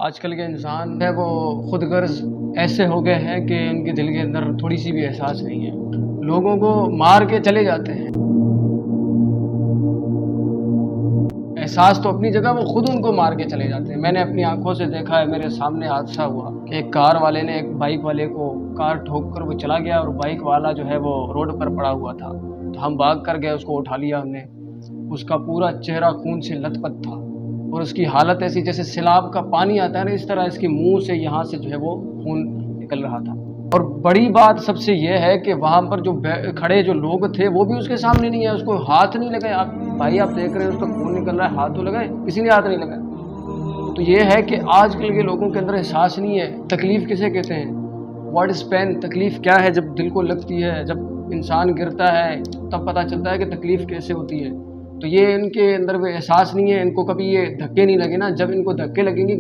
آج کل کے انسان ہے وہ خود غرض ایسے ہو گئے ہیں کہ ان کے دل کے اندر تھوڑی سی بھی احساس نہیں ہے، لوگوں کو مار کے چلے جاتے ہیں۔ احساس تو اپنی جگہ، وہ خود ان کو مار کے چلے جاتے ہیں۔ میں نے اپنی آنکھوں سے دیکھا ہے، میرے سامنے حادثہ ہوا کہ ایک کار والے نے ایک بائک والے کو کار ٹھوک کر وہ چلا گیا، اور بائک والا جو ہے وہ روڈ پر پڑا ہوا تھا، تو ہم بھاگ کر گئے، اس کو اٹھا لیا ہم نے۔ اس کا پورا چہرہ خون سے لت پت تھا، اور اس کی حالت ایسی جیسے سیلاب کا پانی آتا ہے نا، اس طرح اس کے منہ سے یہاں سے جو ہے وہ خون نکل رہا تھا۔ اور بڑی بات سب سے یہ ہے کہ وہاں پر جو کھڑے جو لوگ تھے وہ بھی اس کے سامنے نہیں ہے، اس کو ہاتھ نہیں لگائے۔ آپ بھائی آپ دیکھ رہے ہیں اس کا خون نکل رہا ہے، ہاتھ تو لگائے، کسی نے ہاتھ نہیں لگایا۔ تو یہ ہے کہ آج کل کے لوگوں کے اندر احساس نہیں ہے۔ تکلیف کسے کہتے ہیں؟ What is pain? تکلیف کیا ہے؟ جب دل کو لگتی ہے، جب انسان گرتا ہے تب پتہ چلتا ہے کہ تکلیف کیسے ہوتی ہے۔ تو یہ ان کے اندر وہ احساس نہیں ہے، ان کو کبھی یہ دھکے نہیں لگے نا، جب ان کو دھکے لگیں گے